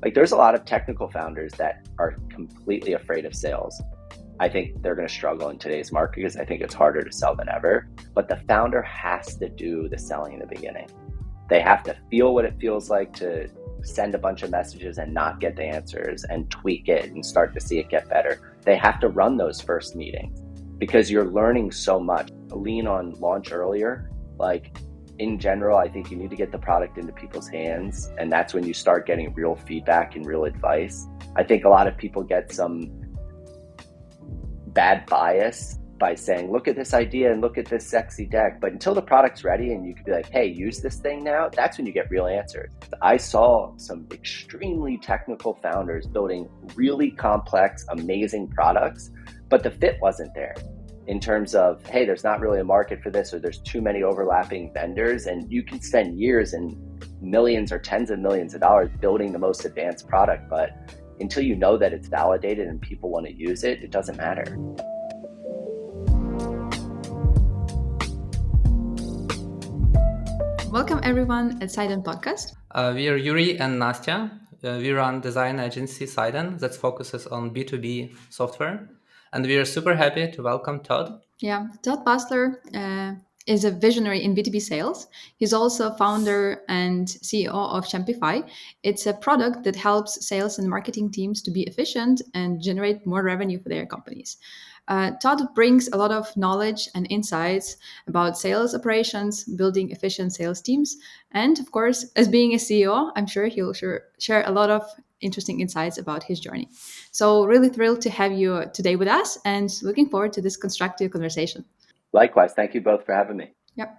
Like there's a lot of technical founders that are completely afraid of sales. I think they're going to struggle in today's market because I think it's harder to sell than ever. But the founder has to do the selling in the beginning. They have to feel what it feels like to send a bunch of messages and not get the answers and tweak it and start to see it get better. They have to run those first meetings because you're learning so much. Lean on launch earlier. Like in general, I think you need to get the product into people's hands, and that's when you start getting real feedback and real advice. I think a lot of people get some bad bias by saying, look at this idea and look at this sexy deck. But until the product's ready and you can be like, hey, use this thing now, that's when you get real answers. I saw some extremely technical founders building really complex, amazing products, but the fit wasn't there in terms of, hey, there's not really a market for this, or there's too many overlapping vendors. And you can spend years and millions or tens of millions of dollars building the most advanced product, but until you know that it's validated and people want to use it, it doesn't matter. Welcome everyone at Siden Podcast. We are Yuri and Nastya. We run design agency Siden that focuses on B2B software. And we are super happy to welcome Todd. Yeah, Todd Busler is a visionary in B2B sales. He's also founder and CEO of Champify. It's a product that helps sales and marketing teams to be efficient and generate more revenue for their companies. Todd brings a lot of knowledge and insights about sales operations, building efficient sales teams, and of course, as being a CEO, I'm sure he'll share a lot of interesting insights about his journey. So, really thrilled to have you today with us and looking forward to this constructive conversation. Likewise, thank you both for having me. Yep.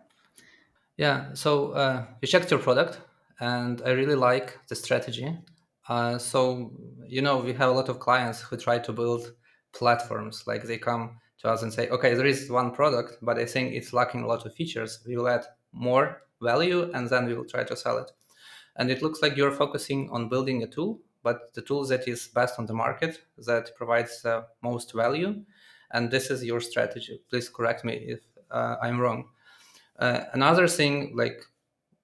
Yeah, so we checked your product and I really like the strategy. We have a lot of clients who try to build platforms. Like they come to us and say, okay, there is one product, but I think it's lacking a lot of features. We will add more value and then we will try to sell it. And it looks like you're focusing on building a tool, but the tool that is best on the market, that provides the most value. And this is your strategy. Please correct me if I'm wrong. Another thing,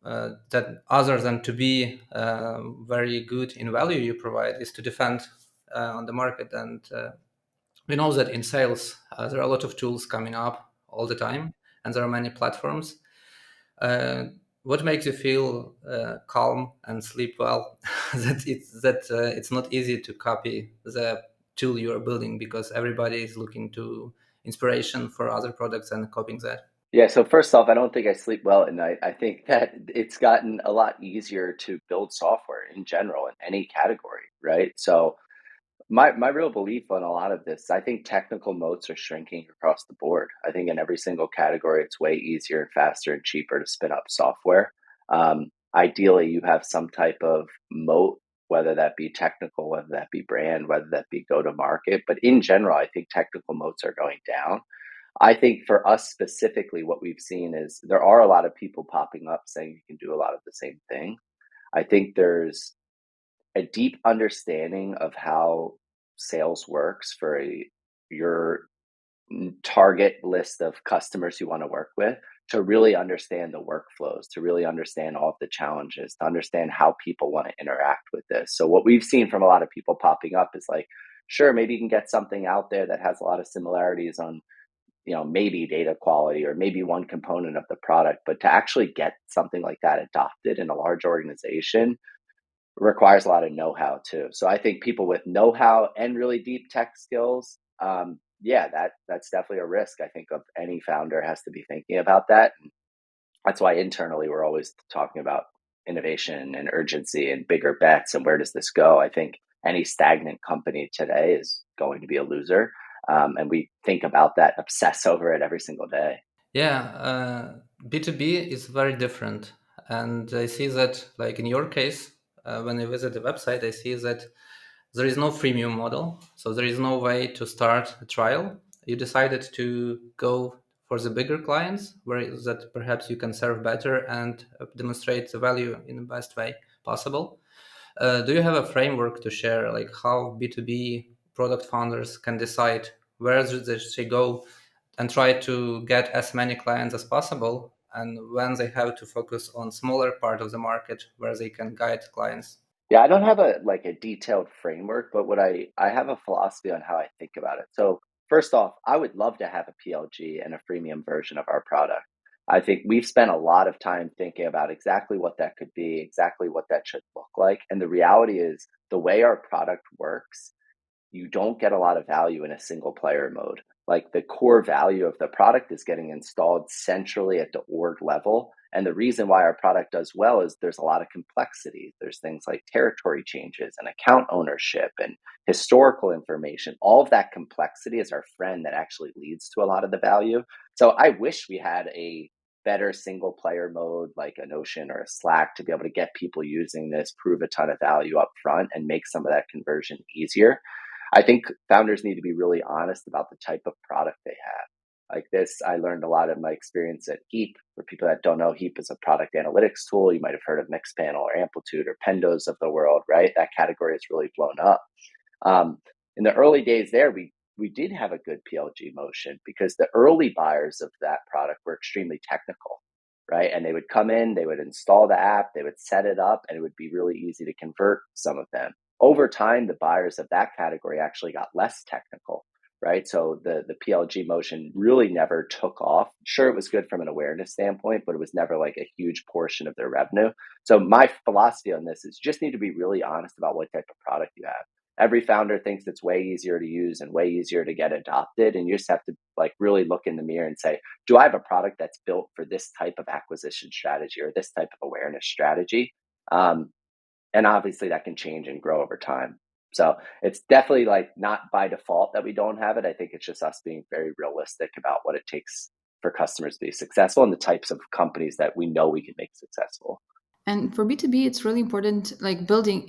that other than to be very good in value you provide, is to defend on the market. And we know that in sales, there are a lot of tools coming up all the time, and there are many platforms. What makes you feel calm and sleep well that it's not easy to copy the tool you are building, because everybody is looking to inspiration for other products and copying that? Yeah, so first off, I don't think I sleep well at night. I think that it's gotten a lot easier to build software in general in any category, right? So my real belief on a lot of this, I think technical moats are shrinking across the board. I think in every single category, it's way easier and faster and cheaper to spin up software. Ideally, you have some type of moat, whether that be technical, whether that be brand, whether that be go to market. But in general, I think technical moats are going down. I think for us specifically, what we've seen is there are a lot of people popping up saying you can do a lot of the same thing. I think there's a deep understanding of how sales works for your target list of customers you want to work with, to really understand the workflows, to really understand all of the challenges, to understand how people want to interact with this. So what we've seen from a lot of people popping up is like, sure, maybe you can get something out there that has a lot of similarities on, maybe data quality or maybe one component of the product, but to actually get something like that adopted in a large organization requires a lot of know-how too. So I think people with know-how and really deep tech skills, that's definitely a risk. I think of any founder has to be thinking about that. And that's why internally we're always talking about innovation and urgency and bigger bets and where does this go. I think any stagnant company today is going to be a loser. And we think about that, obsess over it every single day. Yeah, B2B is very different. And I see that, like in your case, when I visit the website, I see that there is no freemium model. So there is no way to start a trial. You decided to go for the bigger clients, where that perhaps you can serve better and demonstrate the value in the best way possible. Do you have a framework to share, like how B2B product founders can decide where they should go and try to get as many clients as possible, and when they have to focus on smaller part of the market where they can guide clients? Yeah, I don't have a detailed framework, but what I have a philosophy on how I think about it. So first off, I would love to have a PLG and a freemium version of our product. I think we've spent a lot of time thinking about exactly what that could be, exactly what that should look like. And the reality is the way our product works, you don't get a lot of value in a single player mode. Like the core value of the product is getting installed centrally at the org level. And the reason why our product does well is there's a lot of complexity. There's things like territory changes and account ownership and historical information. All of that complexity is our friend that actually leads to a lot of the value. So I wish we had a better single player mode like a Notion or a Slack to be able to get people using this, prove a ton of value up front, and make some of that conversion easier. I think founders need to be really honest about the type of product they have. Like this, I learned a lot of my experience at Heap. For people that don't know, Heap is a product analytics tool. You might have heard of Mixpanel or Amplitude or Pendos of the world, right? That category has really blown up. Um, in the early days there, we did have a good PLG motion because the early buyers of that product were extremely technical, right? And they would come in, they would install the app, they would set it up, and it would be really easy to convert some of them. Over time, the buyers of that category actually got less technical, right? So the PLG motion really never took off. Sure, it was good from an awareness standpoint, but it was never like a huge portion of their revenue. So my philosophy on this is you just need to be really honest about what type of product you have. Every founder thinks it's way easier to use and way easier to get adopted. And you just have to like really look in the mirror and say, do I have a product that's built for this type of acquisition strategy or this type of awareness strategy? And obviously that can change and grow over time. So it's definitely like not by default that we don't have it. I think it's just us being very realistic about what it takes for customers to be successful and the types of companies that we know we can make successful. And for B2B, it's really important, like building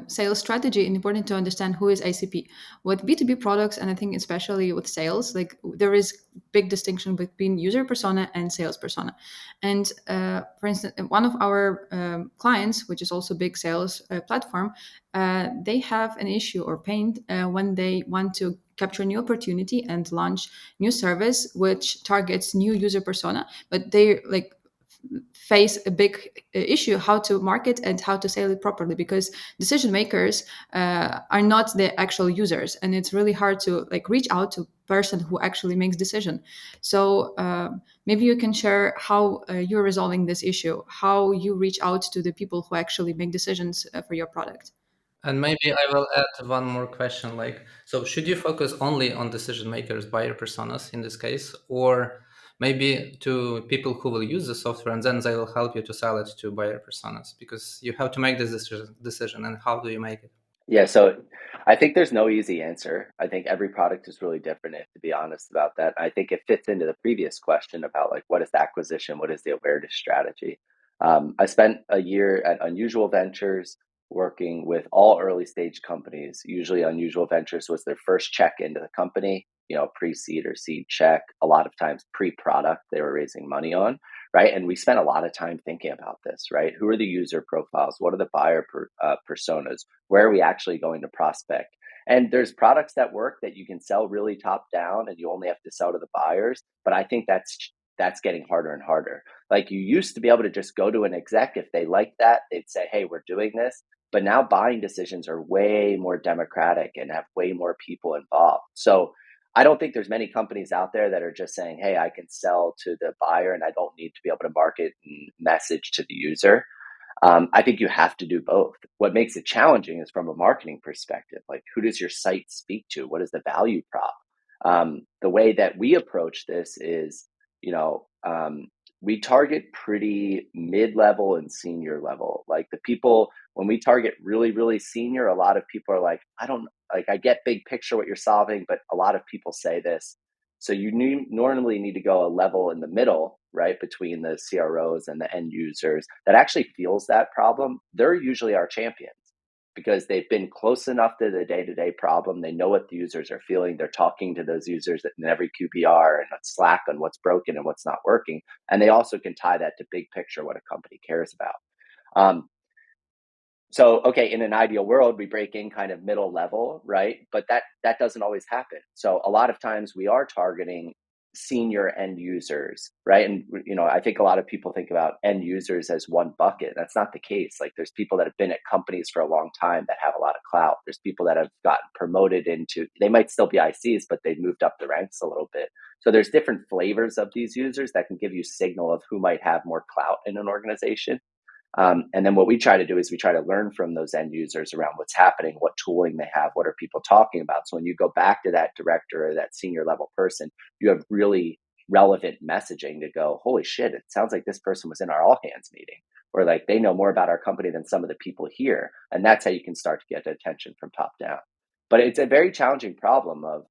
sales strategy, and important to understand who is ICP. With B2B products, and I think especially with sales, like there is big distinction between user persona and sales persona. And for instance, one of our clients, which is also a big sales platform, they have an issue or pain when they want to capture new opportunity and launch new service which targets new user persona, but they like face a big issue how to market and how to sell it properly, because decision makers are not the actual users, and it's really hard to like reach out to person who actually makes decision. So maybe you can share how you're resolving this issue, how you reach out to the people who actually make decisions for your product. And maybe I will add one more question. Like, so should you focus only on decision makers, buyer personas in this case, or maybe to people who will use the software and then they will help you to sell it to buyer personas? Because you have to make this decision, and how do you make it? Yeah, so I think there's no easy answer. I think every product is really different, to be honest about that. I think it fits into the previous question about like what is the acquisition, what is the awareness strategy. I spent a year at Unusual Ventures working with all early stage companies. Usually, Unusual Ventures was their first check into the company, pre-seed or seed check. A lot of times pre-product they were raising money on, right? And we spent a lot of time thinking about this, right? Who are the user profiles? What are the buyer personas? Where are we actually going to prospect? And there's products that work that you can sell really top down and you only have to sell to the buyers. But I think that's getting harder and harder. Like you used to be able to just go to an exec if they like that, they'd say, hey, we're doing this. But now buying decisions are way more democratic and have way more people involved. So I don't think there's many companies out there that are just saying, hey, I can sell to the buyer and I don't need to be able to market and message to the user. I think you have to do both. What makes it challenging is from a marketing perspective, like who does your site speak to? What is the value prop? The way that we approach this is, you know, we target pretty mid-level and senior level. Like the people, when we target really, really senior, a lot of people are like, I don't like, I get big picture what you're solving, but a lot of people say this. So you normally need to go a level in the middle, right, between the CROs and the end users that actually feels that problem. They're usually our champions because they've been close enough to the day-to-day problem. They know what the users are feeling. They're talking to those users in every QBR and Slack on what's broken and what's not working. And they also can tie that to big picture, what a company cares about. So, okay, in an ideal world, we break in kind of middle level, right? But that doesn't always happen. So a lot of times we are targeting senior end users, right? And I think a lot of people think about end users as one bucket. That's not the case. Like, there's people that have been at companies for a long time that have a lot of clout. There's people that have gotten promoted into, they might still be ICs, but they've moved up the ranks a little bit. So there's different flavors of these users that can give you signal of who might have more clout in an organization. And then what we try to do is we try to learn from those end users around what's happening, what tooling they have, what are people talking about. So when you go back to that director or that senior level person, you have really relevant messaging to go, holy shit, it sounds like this person was in our all hands meeting, or like they know more about our company than some of the people here. And that's how you can start to get attention from top down. But it's a very challenging problem of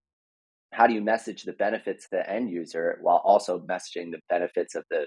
how do you message the benefits to the end user while also messaging the benefits of the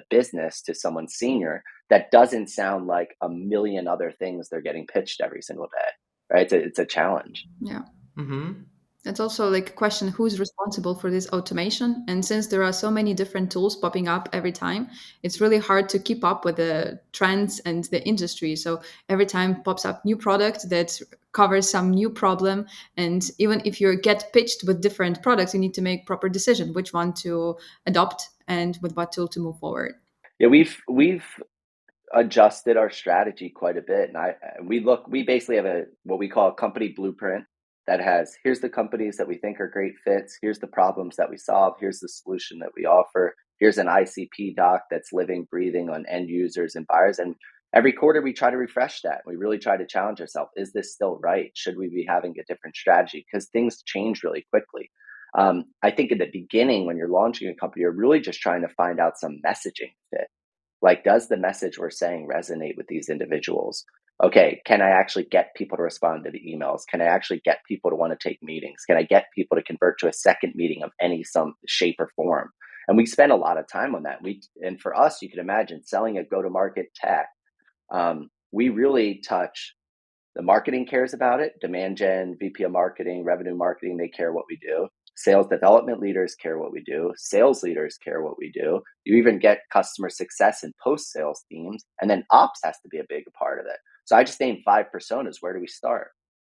business to someone senior that doesn't sound like a million other things they're getting pitched every single day, right? It's a challenge. Yeah. Mm-hmm. It's also like a question, who's responsible for this automation? And since there are so many different tools popping up every time, it's really hard to keep up with the trends and the industry. So every time pops up new product that covers some new problem. And even if you get pitched with different products, you need to make proper decision which one to adopt and with what tool to move forward. Yeah, we've adjusted our strategy quite a bit. And we basically have what we call a company blueprint that has, here's the companies that we think are great fits. Here's the problems that we solve. Here's the solution that we offer. Here's an ICP doc that's living, breathing on end users and buyers. And every quarter we try to refresh that. We really try to challenge ourselves. Is this still right? Should we be having a different strategy? Because things change really quickly. I think in the beginning, when you're launching a company, you're really just trying to find out some messaging fit. Like, does the message we're saying resonate with these individuals? Okay, can I actually get people to respond to the emails? Can I actually get people to want to take meetings? Can I get people to convert to a second meeting of some shape or form? And we spend a lot of time on that. And for us, you can imagine selling a go-to-market tech. We really touch. The marketing cares about it. Demand gen, VP of marketing, revenue marketing, they care what we do. Sales development leaders care what we do. Sales leaders care what we do. You even get customer success and post-sales teams. And then ops has to be a big part of it. So I just named 5 personas. Where do we start?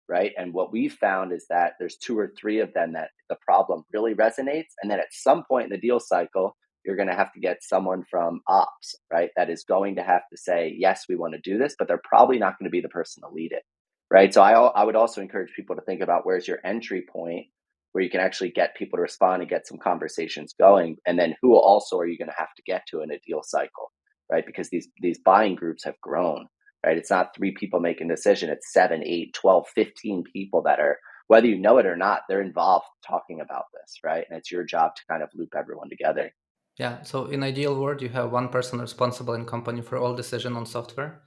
Right. And what we found is that there's 2 or 3 of them that the problem really resonates. And then at some point in the deal cycle, you're going to have to get someone from ops, right? That is going to have to say, yes, we want to do this, but they're probably not going to be the person to lead it. Right. So I would also encourage people to think about where's your entry point where you can actually get people to respond and get some conversations going. And then who also are you going to have to get to in a deal cycle, right? Because these buying groups have grown, right? It's not 3 people making a decision. It's 7, 8, 12, 15 people that are, whether you know it or not, they're involved talking about this, right? And it's your job to kind of loop everyone together. Yeah. So in ideal world, you have one person responsible in company for all decision on software.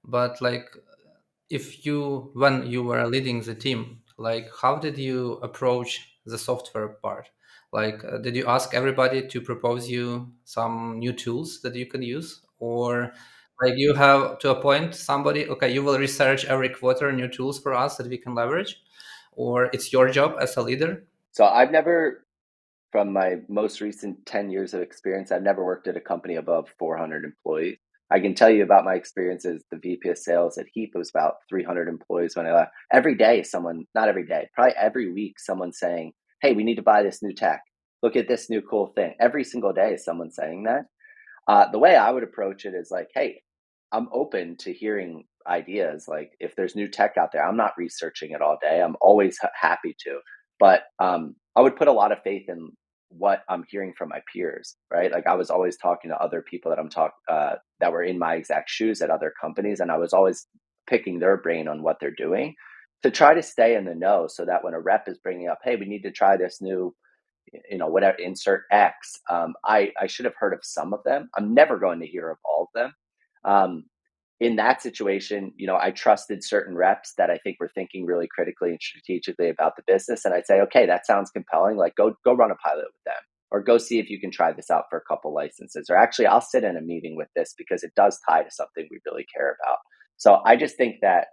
But like, when you were leading the team, like, how did you approach the software part? Like, did you ask everybody to propose you some new tools that you can use, or like you have to appoint somebody? Okay, you will research every quarter new tools for us that we can leverage, or it's your job as a leader? So I've never, from my most recent 10 years of experience, I've never worked at a company above 400 employees. I can tell you about my experience as the VP of sales at Heap. It was about 300 employees when I left. Every day, not every day, probably every week, someone's saying, hey, we need to buy this new tech. Look at this new cool thing. Every single day, someone's saying that. The way I would approach it is like, hey, I'm open to hearing ideas. Like, if there's new tech out there, I'm not researching it all day. I'm always happy to. But I would put a lot of faith in what I'm hearing from my peers, right? Like, I was always talking to other people that were in my exact shoes at other companies, and I was always picking their brain on what they're doing to try to stay in the know, so that when a rep is bringing up, hey, we need to try this new, whatever, insert X, I should have heard of some of them. I'm never going to hear of all of them. In that situation, I trusted certain reps that I think were thinking really critically and strategically about the business. And I'd say, okay, that sounds compelling. Like, go run a pilot with them, or go see if you can try this out for a couple licenses, or actually I'll sit in a meeting with this because it does tie to something we really care about. So I just think that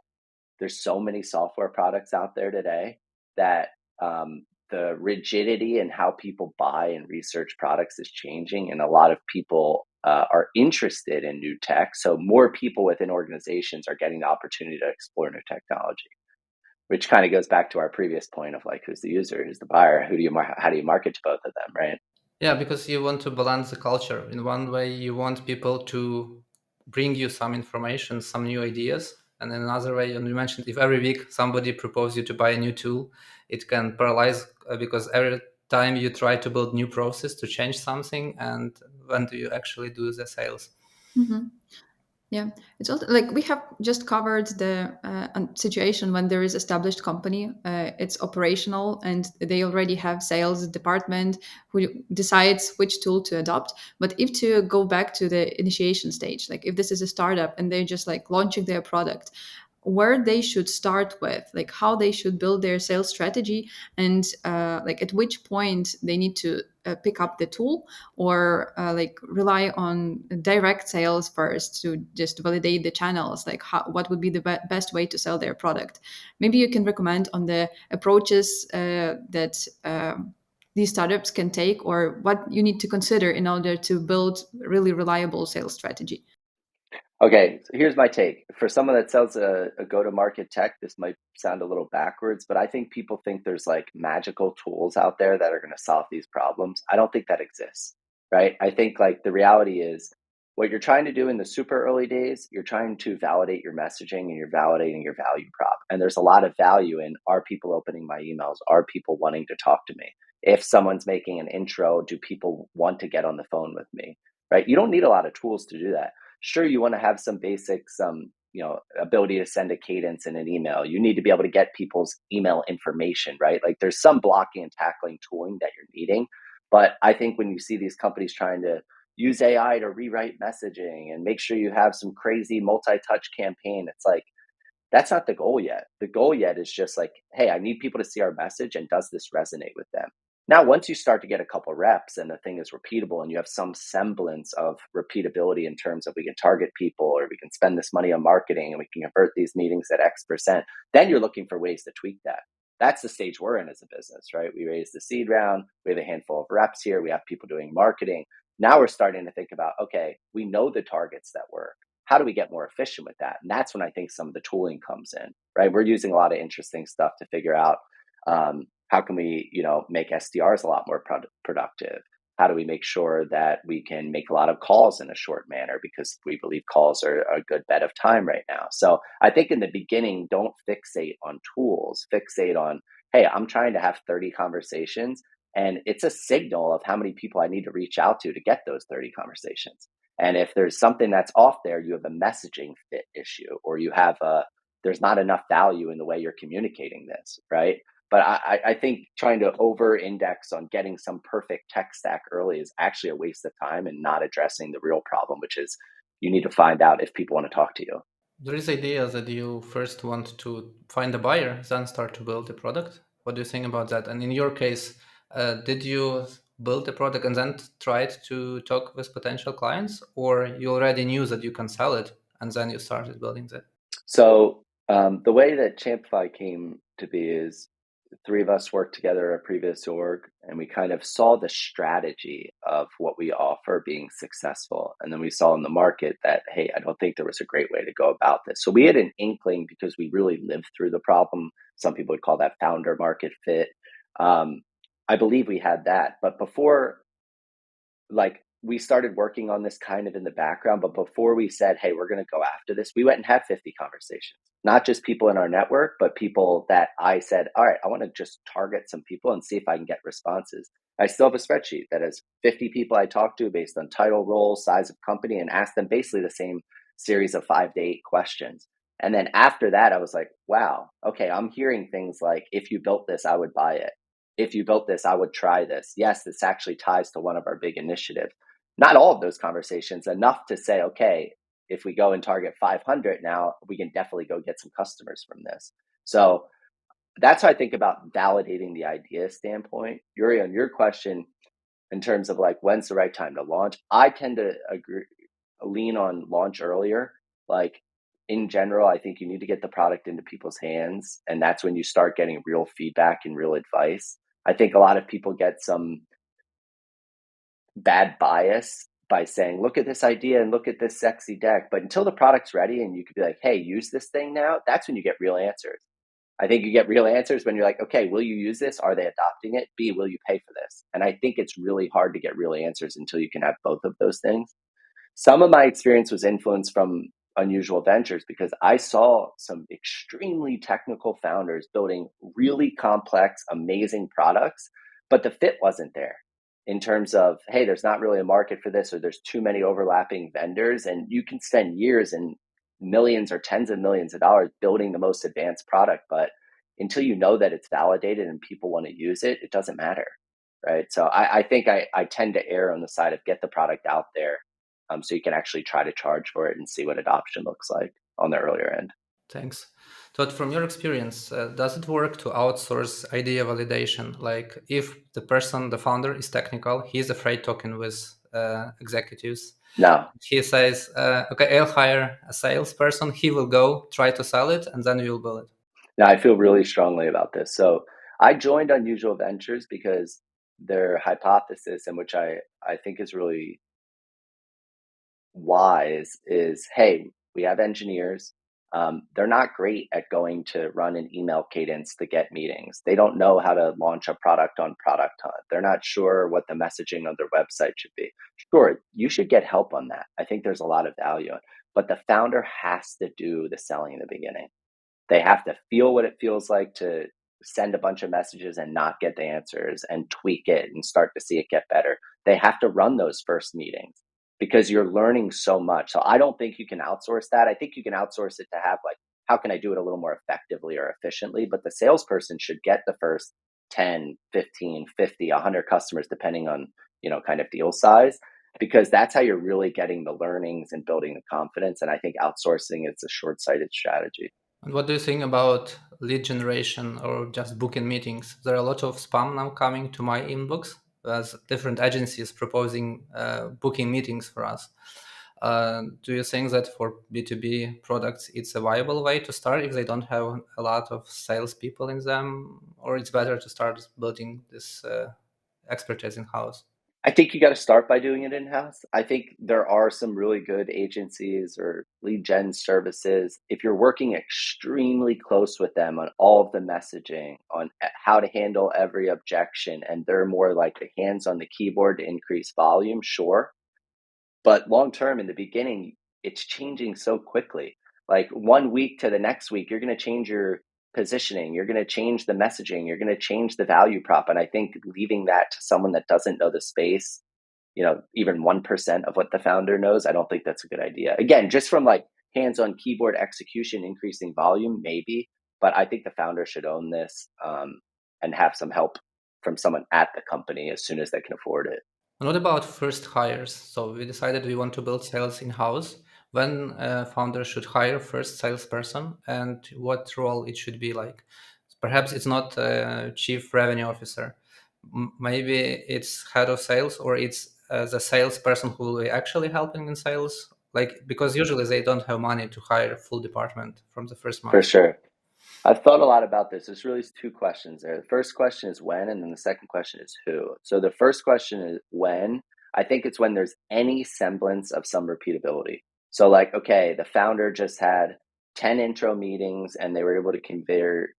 there's so many software products out there today that the rigidity in how people buy and research products is changing, and a lot of people are interested in new tech. So more people within organizations are getting the opportunity to explore new technology, which kind of goes back to our previous point of like, who's the user, who's the buyer, how do you market to both of them, right? Yeah, because you want to balance the culture. In one way, you want people to bring you some information, some new ideas. And in another way, and you mentioned if every week somebody proposes you to buy a new tool, it can paralyze because every time you try to build new process to change something, and when do you actually do the sales? Mhm. Yeah, it's also like we have just covered the situation when there is established company, it's operational, and they already have sales department who decides which tool to adopt. But if to go back to the initiation stage, like if this is a startup and they're just like launching their product, where they should start with, like how they should build their sales strategy, and like at which point they need to pick up the tool, or like rely on direct sales first to just validate the channels, like what would be the best way to sell their product. Maybe you can recommend on the approaches that these startups can take, or what you need to consider in order to build really reliable sales strategy. Okay, so here's my take. For someone that sells a go-to-market tech, this might sound a little backwards, but I think people think there's like magical tools out there that are going to solve these problems. I don't think that exists, right? I think like the reality is what you're trying to do in the super early days, you're trying to validate your messaging and you're validating your value prop. And there's a lot of value in, are people opening my emails? Are people wanting to talk to me? If someone's making an intro, do people want to get on the phone with me? Right? You don't need a lot of tools to do that. Sure, you want to have some basic, some ability to send a cadence in an email. You need to be able to get people's email information, right? Like there's some blocking and tackling tooling that you're needing. But I think when you see these companies trying to use AI to rewrite messaging and make sure you have some crazy multi-touch campaign, it's like that's not the goal yet. The goal yet is just like, hey, I need people to see our message, and does this resonate with them? Now, once you start to get a couple reps and the thing is repeatable and you have some semblance of repeatability in terms of we can target people or we can spend this money on marketing and we can convert these meetings at X%, then you're looking for ways to tweak that. That's the stage we're in as a business, right? We raised the seed round, we have a handful of reps here, we have people doing marketing. Now we're starting to think about, okay, we know the targets that work. How do we get more efficient with that? And that's when I think some of the tooling comes in, right? We're using a lot of interesting stuff to figure out how can we, make SDRs a lot more productive? How do we make sure that we can make a lot of calls in a short manner because we believe calls are a good bet of time right now? So I think in the beginning, don't fixate on tools, fixate on, hey, I'm trying to have 30 conversations and it's a signal of how many people I need to reach out to get those 30 conversations. And if there's something that's off there, you have a messaging fit issue, or you have there's not enough value in the way you're communicating this, right? But I think trying to over index on getting some perfect tech stack early is actually a waste of time and not addressing the real problem, which is you need to find out if people want to talk to you. There is idea that you first want to find a buyer, then start to build the product. What do you think about that? And in your case, did you build the product and then tried to talk with potential clients, or you already knew that you can sell it and then you started building that? So the way that Champify came to be is three of us worked together at a previous org, and we kind of saw the strategy of what we offer being successful. And then we saw in the market that, hey, I don't think there was a great way to go about this. So we had an inkling because we really lived through the problem. Some people would call that founder market fit. Um, I believe we had that. But before, like, we started working on this kind of in the background, but before we said, hey, we're going to go after this, we went and had 50 conversations, not just people in our network, but people that I said, all right, I want to just target some people and see if I can get responses. I still have a spreadsheet that has 50 people I talked to based on title, role, size of company, and asked them basically the same series of 5 to 8 questions. And then after that, I was like, wow, okay, I'm hearing things like, if you built this, I would buy it. If you built this, I would try this. Yes, this actually ties to one of our big initiatives. Not all of those conversations, enough to say, okay, if we go and target 500 now, we can definitely go get some customers from this. So that's how I think about validating the idea standpoint. Yuri, on your question, in terms of like, when's the right time to launch? I tend to lean on launch earlier. Like in general, I think you need to get the product into people's hands. And that's when you start getting real feedback and real advice. I think a lot of people get some bad bias by saying, look at this idea and look at this sexy deck. But until the product's ready and you could be like, hey, use this thing now, that's when you get real answers. I think you get real answers when you're like, okay, will you use this? Are they adopting it? B, will you pay for this? And I think it's really hard to get real answers until you can have both of those things. Some of my experience was influenced from Unusual Ventures because I saw some extremely technical founders building really complex, amazing products, but the fit wasn't there in terms of, hey, there's not really a market for this, or there's too many overlapping vendors. And you can spend years and millions or tens of millions of dollars building the most advanced product, but until you know that it's validated and people want to use it, it doesn't matter. Right. So I think I tend to err on the side of get the product out there, so you can actually try to charge for it and see what adoption looks like on the earlier end. Thanks. Todd, from your experience, does it work to outsource idea validation? Like if the founder is technical, he's afraid talking with executives. No, He says, okay, I'll hire a salesperson. He will go try to sell it and then you'll build it. no, I feel really strongly about this. So I joined Unusual Ventures because their hypothesis, and which I think is really wise, is hey, we have engineers. They're not great at going to run an email cadence to get meetings. They don't know how to launch a product on Product Hunt. They're not sure what the messaging on their website should be. Sure, you should get help on that. I think there's a lot of value, but the founder has to do the selling in the beginning. They have to feel what it feels like to send a bunch of messages and not get the answers and tweak it and start to see it get better. They have to run those first meetings because you're learning so much. So I don't think you can outsource that. I think you can outsource it to have like, how can I do it a little more effectively or efficiently? But the salesperson should get the first 10, 15, 50, 100 customers, depending on, kind of deal size, because that's how you're really getting the learnings and building the confidence. And I think outsourcing is a short-sighted strategy. And what do you think about lead generation or just booking meetings? There are a lot of spam now coming to my inbox as different agencies proposing booking meetings for us. Do you think that for B2B products, it's a viable way to start if they don't have a lot of salespeople in them, or it's better to start building this expertise in-house? I think you got to start by doing it in-house. I think there are some really good agencies or lead gen services. If you're working extremely close with them on all of the messaging, on how to handle every objection, and they're more like the hands on the keyboard to increase volume, sure. But long term, in the beginning, it's changing so quickly. Like 1 week to the next week, you're going to change your positioning, you're going to change the messaging, you're going to change the value prop. And I think leaving that to someone that doesn't know the space, even 1% of what the founder knows, I don't think that's a good idea. Again, just from like hands on keyboard execution, increasing volume, maybe, but I think the founder should own this, and have some help from someone at the company as soon as they can afford it. And what about first hires? So we decided we want to build sales in-house. When a founder should hire first salesperson and what role it should be like? Perhaps it's not a chief revenue officer. Maybe it's head of sales or it's the salesperson who will be actually helping in sales. Like, because usually they don't have money to hire a full department from the first For month. sure. I've thought a lot about this. There's really two questions there. The first question is when, and then the second question is who. So the first question is when. I think it's when there's any semblance of some repeatability. So like, okay, the founder just had 10 intro meetings and they were able to convert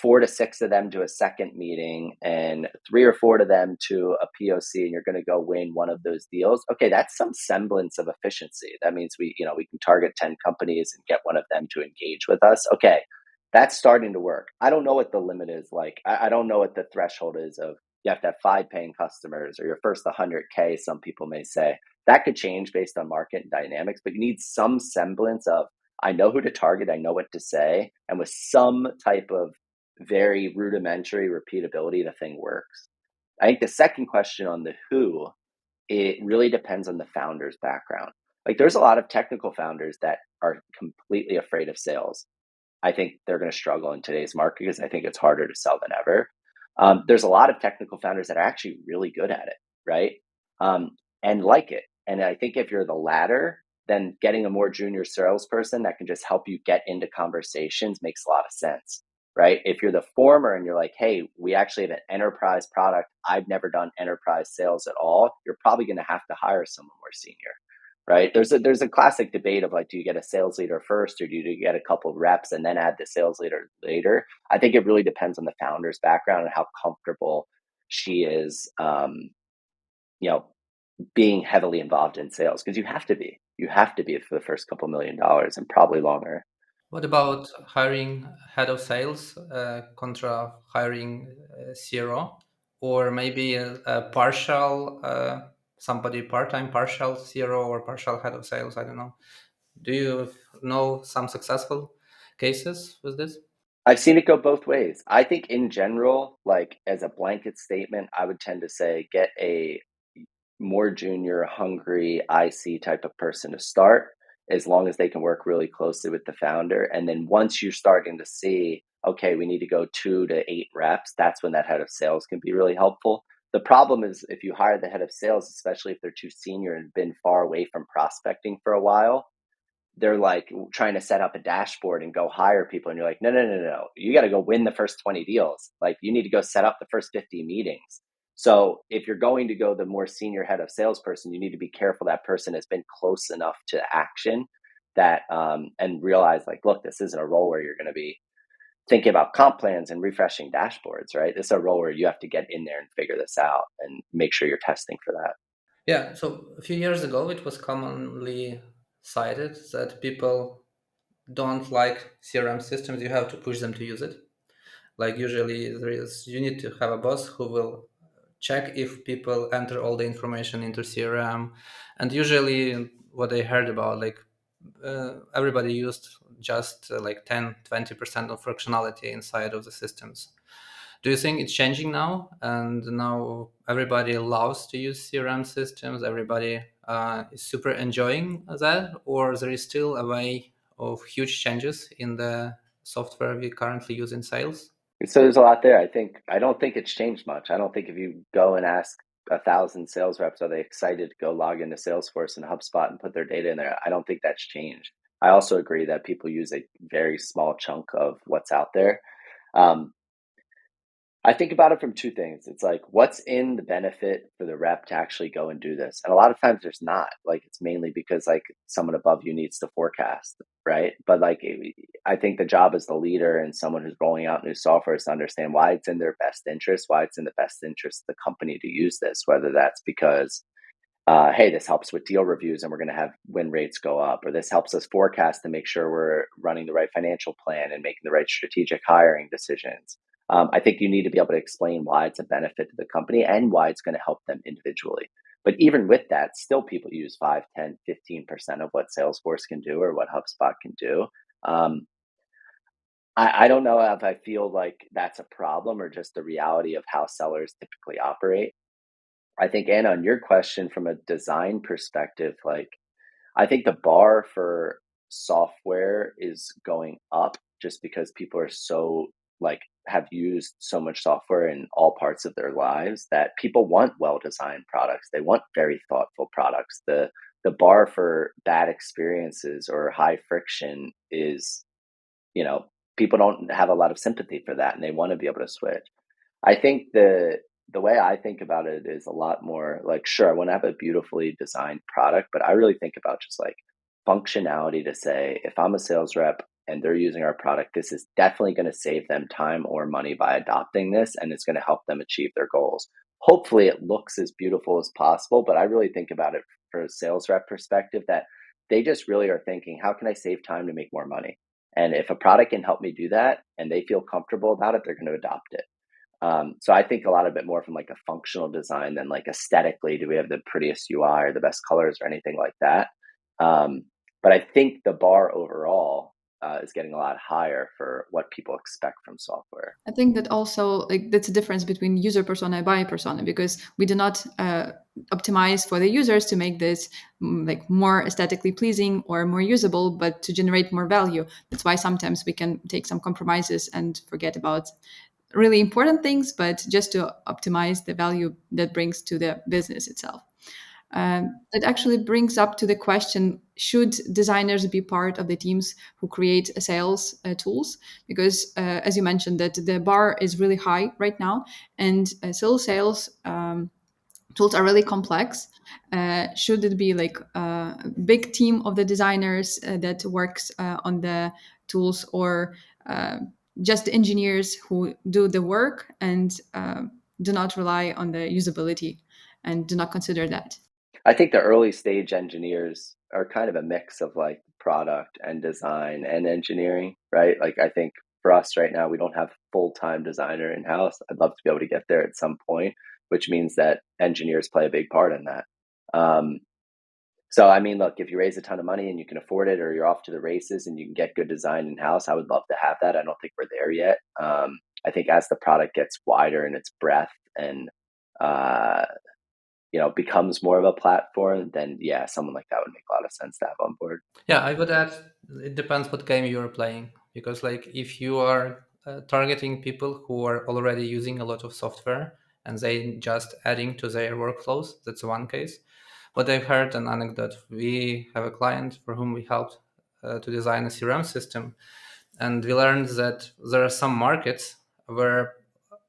4 to 6 of them to a second meeting and 3 or 4 to them to a POC, and you're going to go win one of those deals. Okay, that's some semblance of efficiency. That means we can target 10 companies and get one of them to engage with us. Okay, that's starting to work. I don't know what the limit is like. I don't know what the threshold is of you have to have 5 paying customers or your first 100K, some people may say. That could change based on market and dynamics, but you need some semblance of, I know who to target, I know what to say, and with some type of very rudimentary repeatability, the thing works. I think the second question on the who, it really depends on the founder's background. Like there's a lot of technical founders that are completely afraid of sales. I think they're going to struggle in today's market because I think it's harder to sell than ever. There's a lot of technical founders that are actually really good at it, right? And like it. And I think if you're the latter, then getting a more junior salesperson that can just help you get into conversations makes a lot of sense, right? If you're the former and you're like, hey, we actually have an enterprise product, I've never done enterprise sales at all, you're probably going to have to hire someone more senior. right? There's a classic debate of like, do you get a sales leader first, or do you get a couple of reps and then add the sales leader later? I think it really depends on the founder's background and how comfortable she is, you know, being heavily involved in sales, because you have to be for the first couple $1 million and probably longer. What about hiring head of sales contra hiring CRO, or maybe a partial somebody part-time partial CRO or partial head of sales? I don't know. Do you know some successful cases with this? I've seen it go both ways. I think in general, like as a blanket statement, I would tend to say get a more junior, hungry IC type of person to start, as long as they can work really closely with the founder. And then once you're starting to see, okay, we need to go 2 to 8 reps, that's when that head of sales can be really helpful. The problem is if you hire the head of sales, especially if they're too senior and been far away from prospecting for a while, they're like trying to set up a dashboard and go hire people. And you're like, no, no, no, no. You got to go win the first 20 deals. Like you need to go set up the first 50 meetings. So if you're going to go the more senior head of salesperson, you need to be careful that person has been close enough to action that, and realize like, look, this isn't a role where you're going to be thinking about comp plans and refreshing dashboards, right? This is a role where you have to get in there and figure this out and make sure you're testing for that. Yeah, so a few years ago, it was commonly cited that people don't like CRM systems. You have to push them to use it. Like usually, you need to have a boss who will check if people enter all the information into CRM. And usually, what I heard about, like everybody used just like 10-20% of functionality inside of the systems. Do you think it's changing now? And now everybody loves to use CRM systems. Everybody is super enjoying that, or there is still a way of huge changes in the software we currently use in sales? So there's a lot there. I don't think it's changed much. I don't think if you go and ask 1,000 sales reps, are they excited to go log into Salesforce and HubSpot and put their data in there? I don't think that's changed. I also agree that people use a very small chunk of what's out there. Um, I think about it from two things. It's like, what's in the benefit for the rep to actually go and do this? And a lot of times there's not. Like, it's mainly because like someone above you needs to forecast, right? But like, I think the job as the leader and someone who's rolling out new software is to understand why it's in their best interest, why it's in the best interest of the company to use this, whether that's because hey, this helps with deal reviews and we're going to have win rates go up, or this helps us forecast to make sure we're running the right financial plan and making the right strategic hiring decisions. I think you need to be able to explain why it's a benefit to the company and why it's going to help them individually. But even with that, still people use 5, 10, 15% of what Salesforce can do or what HubSpot can do. Um, I don't know if I feel like that's a problem or just the reality of how sellers typically operate. I think, Anna, on your question from a design perspective, like I think the bar for software is going up just because people are so like have used so much software in all parts of their lives that people want well-designed products. They want very thoughtful products. The bar for bad experiences or high friction is, you know, people don't have a lot of sympathy for that and they want to be able to switch. I think the way I think about it is a lot more like, sure, I want to have a beautifully designed product, but I really think about just like functionality to say, if I'm a sales rep and they're using our product, this is definitely going to save them time or money by adopting this, and it's going to help them achieve their goals. Hopefully it looks as beautiful as possible, but I really think about it for a sales rep perspective that they just really are thinking, how can I save time to make more money? And if a product can help me do that and they feel comfortable about it, they're going to adopt it. So I think a lot of it more from like a functional design than like aesthetically, do we have the prettiest UI or the best colors or anything like that? But I think the bar overall is getting a lot higher for what people expect from software. I think that also like that's a difference between user persona and buyer persona, because we do not optimize for the users to make this like more aesthetically pleasing or more usable, but to generate more value. That's why sometimes we can take some compromises and forget about really important things, but just to optimize the value that brings to the business itself. That actually brings up to the question, should designers be part of the teams who create sales tools? Because as you mentioned, that the bar is really high right now, and sales tools are really complex, should it be like a big team of the designers that works on the tools, or uh, just the engineers who do the work and do not rely on the usability and do not consider that? I think the early stage engineers are kind of a mix of like product and design and engineering, right? Like I think for us right now, we don't have full-time designer in house. I'd love to be able to get there at some point, which means that engineers play a big part in that. Um, so I mean, look, if you raise a ton of money and you can afford it, or you're off to the races and you can get good design in house, I would love to have that. I don't think we're there yet. I think as the product gets wider in its breadth and uh, becomes more of a platform, then yeah, someone like that would make a lot of sense to have on board. Yeah, I would add it depends what game you're playing, because like if you are targeting people who are already using a lot of software and they just adding to their workflows, that's one case. But I've heard an anecdote. We have a client for whom we helped to design a CRM system, and we learned that there are some markets where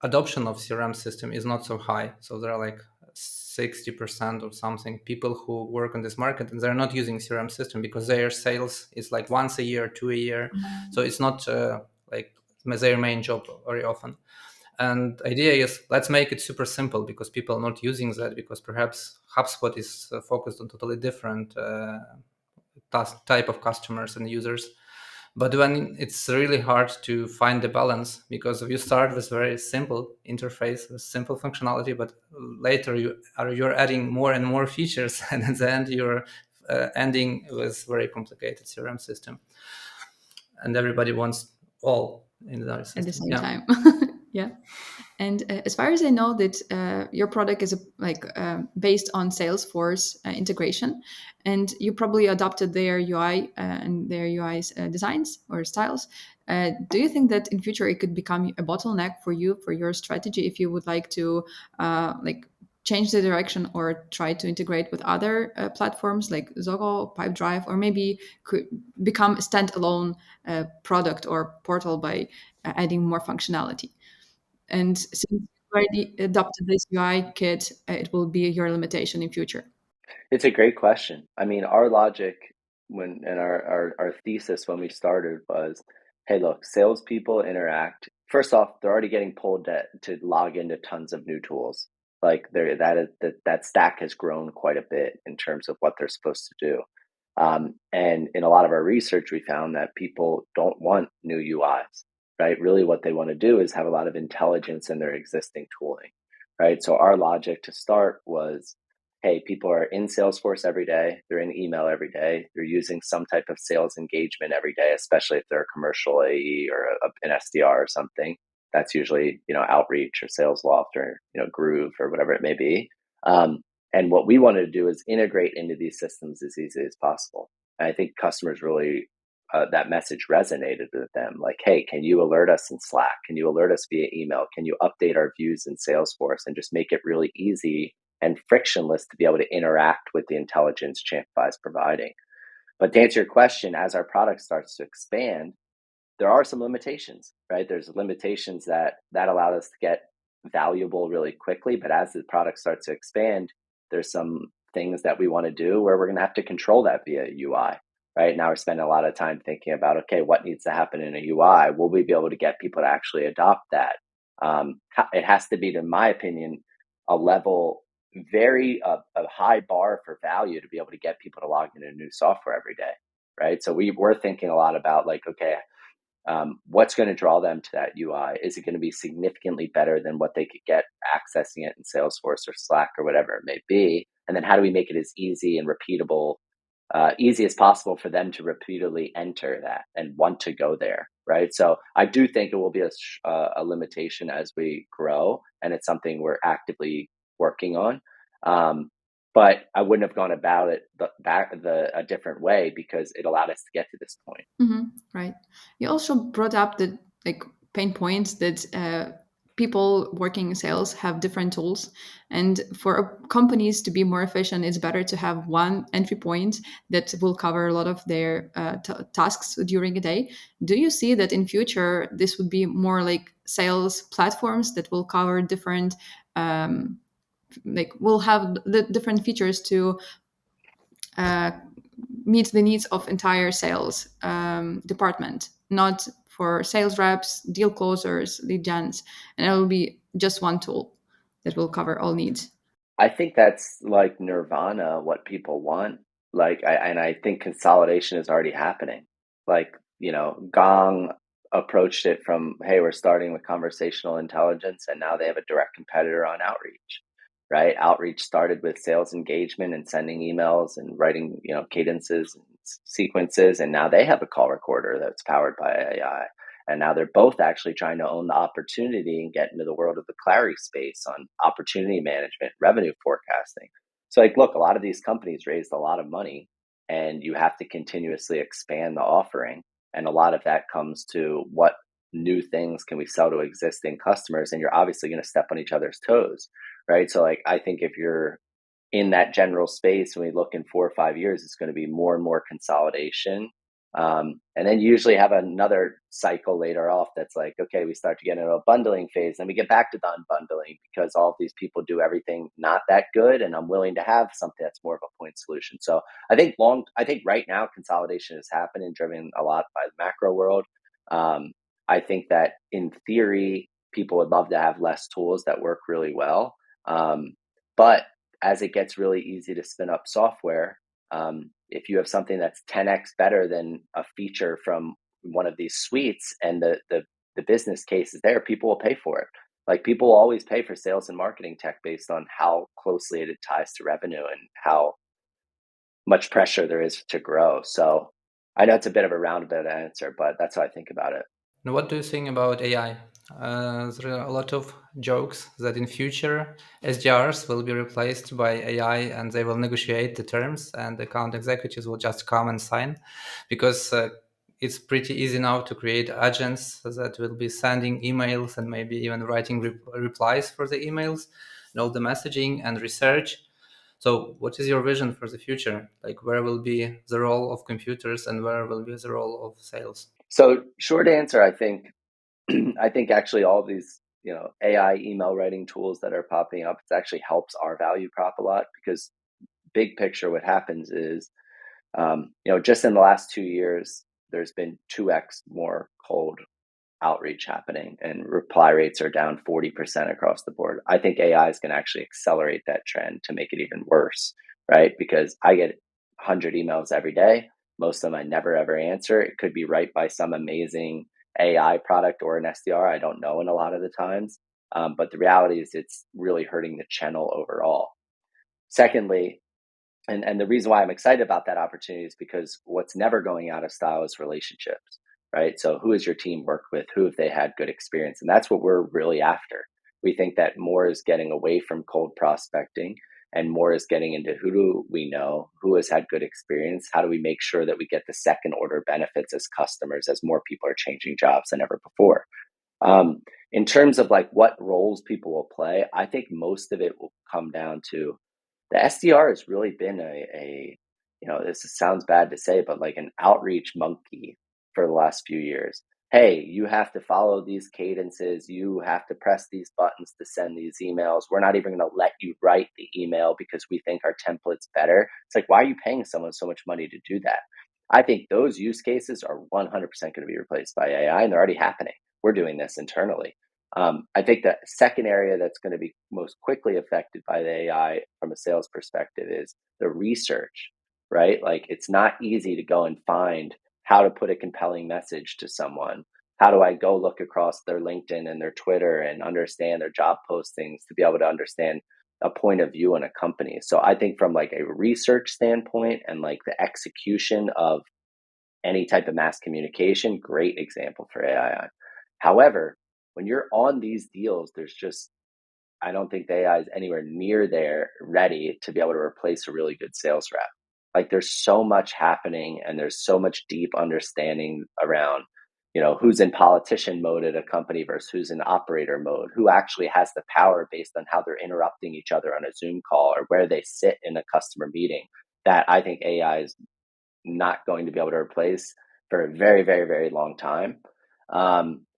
adoption of CRM system is not so high. So there are like 60% or something people who work on this market, and they're not using CRM system because their sales is like once a year, two a year. So it's not like their main job very often. And idea is, let's make it super simple, because people are not using that, because perhaps HubSpot is focused on totally different type of customers and users. But when it's really hard to find the balance, because you start with very simple interface with simple functionality, but later you're adding more and more features, and at the end you're ending with very complicated CRM system, and everybody wants all in the At the system. same Yeah. time. Yeah. And as far as I know, that your product is based on Salesforce integration, and you probably adopted their UI and their UI's designs or styles. Do you think that in future it could become a bottleneck for you, for your strategy, if you would like to change the direction or try to integrate with other platforms like Zoho, Pipedrive, or maybe could become a standalone product or portal by adding more functionality? And since you already adopted this UI kit, it will be your limitation in future. It's a great question. I mean, our logic when and our thesis when we started was, hey, look, salespeople interact. First off, they're already getting pulled to log into tons of new tools. Like that stack has grown quite a bit in terms of what they're supposed to do. And in a lot of our research, we found that people don't want new UIs, right? Really, what they want to do is have a lot of intelligence in their existing tooling, right? So our logic to start was, hey, people are in Salesforce every day. They're in email every day. They're using some type of sales engagement every day, especially if they're a commercial AE or an SDR or something. That's usually, Outreach or Sales Loft or, Groove or whatever it may be. And what we wanted to do is integrate into these systems as easily as possible. And I think customers really, that message resonated with them. Like, hey, can you alert us in Slack? Can you alert us via email? Can you update our views in Salesforce and just make it really easy and frictionless to be able to interact with the intelligence Champify is providing? But to answer your question, as our product starts to expand, there are some limitations, right? There's limitations that allowed us to get valuable really quickly, but as the product starts to expand, there's some things that we want to do where we're going to have to control that via UI. Right now, we're spending a lot of time thinking about, okay, what needs to happen in a UI? Will we be able to get people to actually adopt that? It has to be, in my opinion, a level a high bar for value to be able to get people to log into new software every day, right? So we're thinking a lot about like, okay, what's going to draw them to that UI? Is it going to be significantly better than what they could get accessing it in Salesforce or Slack or whatever it may be? And then how do we make it as easy and repeatable, easy as possible for them to repeatedly enter that and want to go there, right? So I do think it will be a limitation as we grow, and it's something we're actively working on. Um, but I wouldn't have gone about it a different way because it allowed us to get to this point. Right. You also brought up the like pain points that people working in sales have different tools, and for companies to be more efficient, it's better to have one entry point that will cover a lot of their tasks during a day. Do you see that in future this would be more like sales platforms that will cover different like will have the different features to meet the needs of entire sales department, not for sales reps, deal closers, lead gens, and it will be just one tool that will cover all needs. I think that's like nirvana, what people want. And I think consolidation is already happening. Like, Gong approached it from, hey, we're starting with conversational intelligence, and now they have a direct competitor on outreach, right? Outreach started with sales engagement and sending emails and writing, cadences and sequences, and now they have a call recorder that's powered by AI. And now they're both actually trying to own the opportunity and get into the world of the Clary space on opportunity management, revenue forecasting. So, like, look, a lot of these companies raised a lot of money, and you have to continuously expand the offering. And a lot of that comes to what new things can we sell to existing customers, and you're obviously going to step on each other's toes, right? So, like, I think if you're in that general space, when we look in 4 or 5 years, it's going to be more and more consolidation. And then you usually have another cycle later off that's like, okay, we start to get into a bundling phase, and we get back to the unbundling because all of these people do everything not that good, and I'm willing to have something that's more of a point solution. So I think right now consolidation is happening, driven a lot by the macro world. I think that in theory, people would love to have less tools that work really well. But as it gets really easy to spin up software, if you have something that's 10x better than a feature from one of these suites, and the business case is there, people will pay for it. Like, people will always pay for sales and marketing tech based on how closely it ties to revenue and how much pressure there is to grow. So I know it's a bit of a roundabout answer, but that's how I think about it. Now, what do you think about AI? There are a lot of jokes that in future SDRs will be replaced by AI, and they will negotiate the terms, and account executives will just come and sign, because it's pretty easy now to create agents that will be sending emails and maybe even writing replies for the emails, and all the messaging and research. So what is your vision for the future? Like, where will be the role of computers and where will be the role of sales? So, short answer, I think I think actually all of these, AI email writing tools that are popping up, it actually helps our value prop a lot, because big picture, what happens is, just in the last 2 years, there's been 2x more cold outreach happening, and reply rates are down 40% across the board. I think AI is going to actually accelerate that trend to make it even worse, right? Because I get 100 emails every day. Most of them I never ever answer. It could be right by some amazing AI product or an SDR. I don't know in a lot of the times. But the reality is it's really hurting the channel overall. Secondly, and the reason why I'm excited about that opportunity is because what's never going out of style is relationships, right? So who has your team worked with? Who have they had good experience? And that's what we're really after. We think that more is getting away from cold prospecting, and more is getting into who do we know, who has had good experience, how do we make sure that we get the second order benefits as customers as more people are changing jobs than ever before. In terms of like what roles people will play, I think most of it will come down to the SDR has really been this sounds bad to say, but like an outreach monkey for the last few years. Hey, you have to follow these cadences. You have to press these buttons to send these emails. We're not even going to let you write the email because we think our template's better. It's like, why are you paying someone so much money to do that? I think those use cases are 100% going to be replaced by AI, and they're already happening. We're doing this internally. I think the second area that's going to be most quickly affected by the AI from a sales perspective is the research, right? Like, it's not easy to go and find how to put a compelling message to someone. How do I go look across their LinkedIn and their Twitter and understand their job postings to be able to understand a point of view on a company? So I think from like a research standpoint and like the execution of any type of mass communication, great example for AI. However, when you're on these deals, I don't think the AI is anywhere near there ready to be able to replace a really good sales rep. Like, there's so much happening, and there's so much deep understanding around, who's in politician mode at a company versus who's in operator mode, who actually has the power based on how they're interrupting each other on a Zoom call or where they sit in a customer meeting, that I think AI is not going to be able to replace for a very, very, very long time.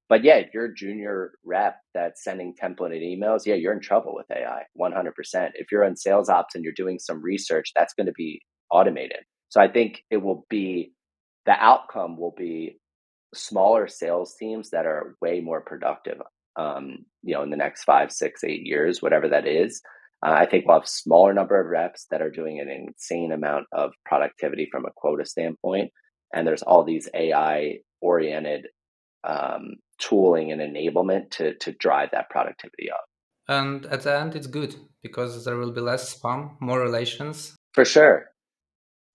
But yeah, if you're a junior rep that's sending templated emails, yeah, you're in trouble with AI, 100%. If you're in sales ops and you're doing some research, that's going to be automated. So I think the outcome will be smaller sales teams that are way more productive, in the next 5, 6, 8 years, whatever that is. I think we'll have smaller number of reps that are doing an insane amount of productivity from a quota standpoint. And there's all these AI oriented tooling and enablement to drive that productivity up. And at the end, it's good because there will be less spam, more relations. For sure.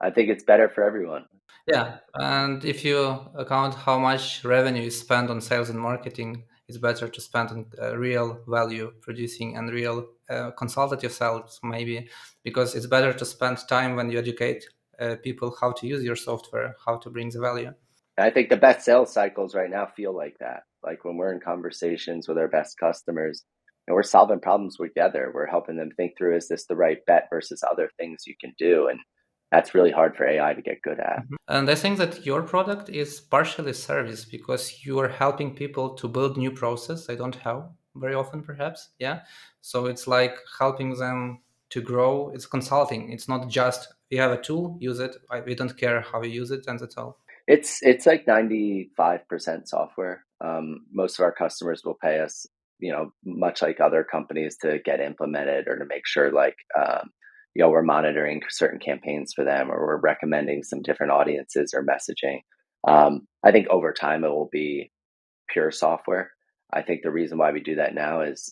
I think it's better for everyone. Yeah, and if you account how much revenue is spent on sales and marketing, it's better to spend on real value producing and real consultative sales, maybe, because it's better to spend time when you educate people how to use your software, how to bring the value. And I think the best sales cycles right now feel like that. Like when we're in conversations with our best customers and we're solving problems together, we're helping them think through, is this the right bet versus other things you can do? And that's really hard for AI to get good at. And I think that your product is partially service because you are helping people to build new process they don't have very often, perhaps. Yeah. So it's like helping them to grow. It's consulting. It's not just we have a tool, use it. We don't care how you use it, and that's all. It's like 95% software. Most of our customers will pay us, much like other companies, to get implemented or to make sure we're monitoring certain campaigns for them, or we're recommending some different audiences or messaging. I think over time it will be pure software. I think the reason why we do that now is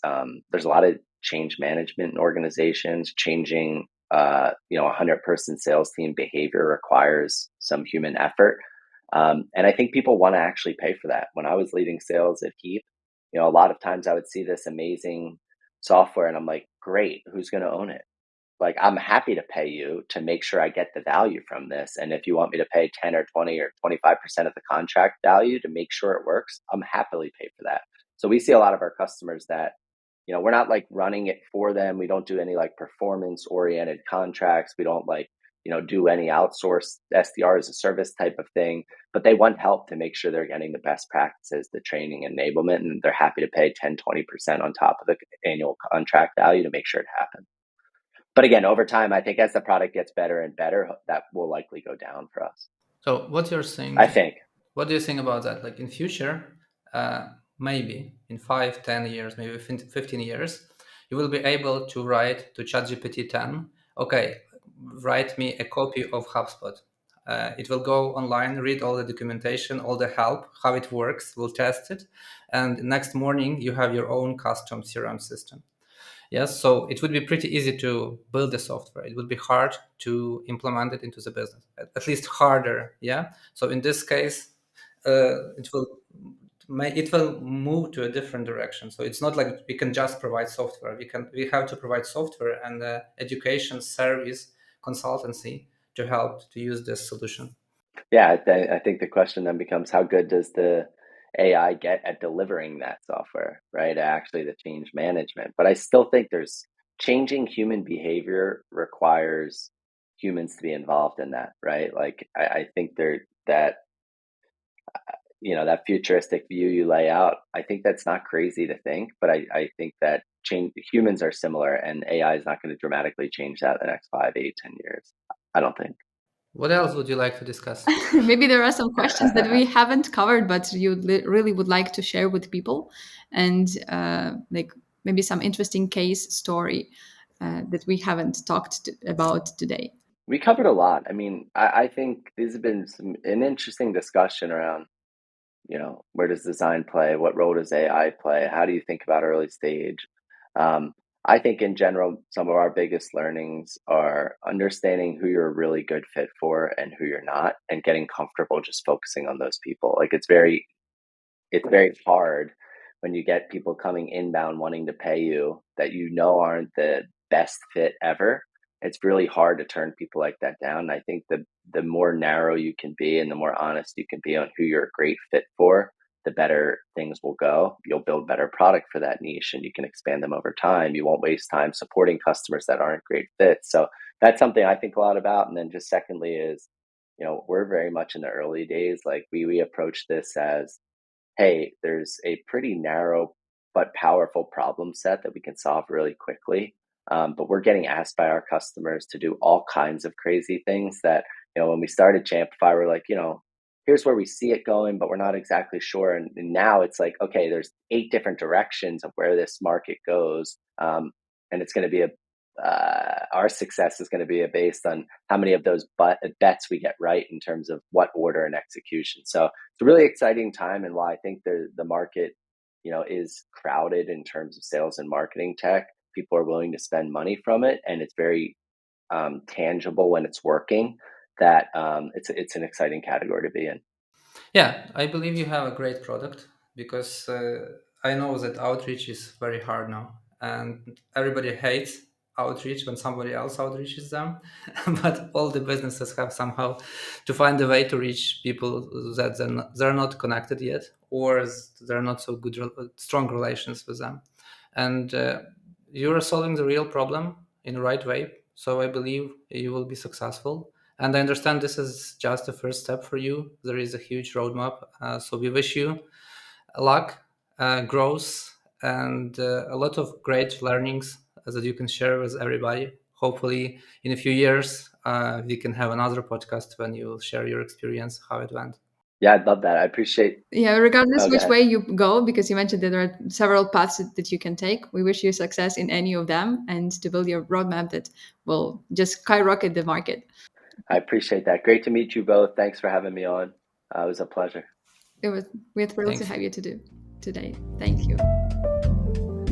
there's a lot of change management in organizations. Changing, 100-person sales team behavior requires some human effort. And I think people want to actually pay for that. When I was leading sales at Heap, a lot of times I would see this amazing software and I'm like, great, who's going to own it? Like, I'm happy to pay you to make sure I get the value from this. And if you want me to pay 10 or 20 or 25% of the contract value to make sure it works, I'm happily pay for that. So we see a lot of our customers that, we're not like running it for them. We don't do any like performance oriented contracts. We don't do any outsourced SDR as a service type of thing, but they want help to make sure they're getting the best practices, the training enablement, and they're happy to pay 10, 20% on top of the annual contract value to make sure it happens. But again, over time, I think as the product gets better and better, that will likely go down for us. So what you're saying, I think. what do you think about that? Like in future, maybe in 5, 10 years, maybe 15 years, you will be able to write to ChatGPT 10, okay, write me a copy of HubSpot. It will go online, read all the documentation, all the help, how it works, we'll test it. And next morning, you have your own custom CRM system. Yes, so it would be pretty easy to build the software. It would be hard to implement it into the business, at least harder. Yeah. So in this case, it will move to a different direction. So it's not like we can just provide software. We have to provide software and education, service, consultancy to help to use this solution. Yeah, I think the question then becomes, how good does the AI get at delivering that software, right? Actually, the change management. But I still think there's changing human behavior requires humans to be involved in that, right? Like I think that futuristic view you lay out, I think that's not crazy to think, but I think that humans are similar, and AI is not going to dramatically change that in the next 5, 8, 10 years. I don't think. What else would you like to discuss? Maybe there are some questions that we haven't covered, but you really would like to share with people, and like maybe some interesting case story that we haven't talked about today. We covered a lot. I mean, I think these have been an interesting discussion around, where does design play? What role does AI play? How do you think about early stage? I think in general, some of our biggest learnings are understanding who you're a really good fit for and who you're not, and getting comfortable just focusing on those people. Like it's very hard when you get people coming inbound wanting to pay you that aren't the best fit ever. It's really hard to turn people like that down. And I think the more narrow you can be and the more honest you can be on who you're a great fit for, the better things will go. You'll build better product for that niche and you can expand them over time. You won't waste time supporting customers that aren't great fits. So that's something I think a lot about. And then just secondly is, we're very much in the early days. Like we approach this as, hey, there's a pretty narrow but powerful problem set that we can solve really quickly. But we're getting asked by our customers to do all kinds of crazy things that, when we started Champify, we're like, here's where we see it going, but we're not exactly sure. And now it's like, okay, there's 8 different directions of where this market goes. And it's going to be our success is going to be based on how many of those bets we get right in terms of what order and execution. So it's a really exciting time, and why I think the market, is crowded in terms of sales and marketing tech. People are willing to spend money from it, and it's very tangible when it's working. That it's an exciting category to be in. Yeah, I believe you have a great product because I know that outreach is very hard now, and everybody hates outreach when somebody else outreaches them. But all the businesses have somehow to find a way to reach people that they're not connected yet, or they're not so good, strong relations with them. And you are solving the real problem in the right way. So I believe you will be successful. And I understand this is just the first step for you. There is a huge roadmap. So we wish you luck, growth, and a lot of great learnings that you can share with everybody. Hopefully, in a few years, we can have another podcast when you will share your experience, how it went. Yeah, I'd love that. I appreciate. Yeah, regardless Oh, go which ahead. way you go, because you mentioned that there are several paths that you can take, we wish you success in any of them and to build your roadmap that will just skyrocket the market. I appreciate that. Great to meet you both. Thanks for having me on. It was a pleasure. We're thrilled to Thanks. have you to do today. Thank you.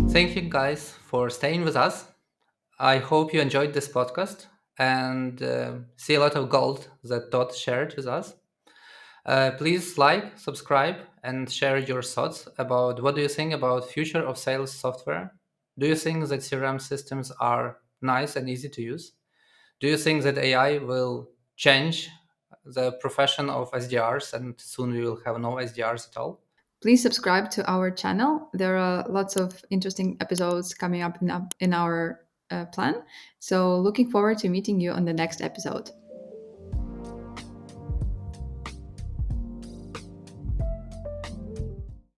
Thank you guys for staying with us. I hope you enjoyed this podcast and see a lot of gold that Todd shared with us. Please like, subscribe, and share your thoughts about what do you think about future of sales software. Do you think that CRM systems are nice and easy to use? Do you think that AI will change the profession of SDRs and soon we will have no SDRs at all? Please subscribe to our channel. There are lots of interesting episodes coming up in our plan. So, looking forward to meeting you on the next episode.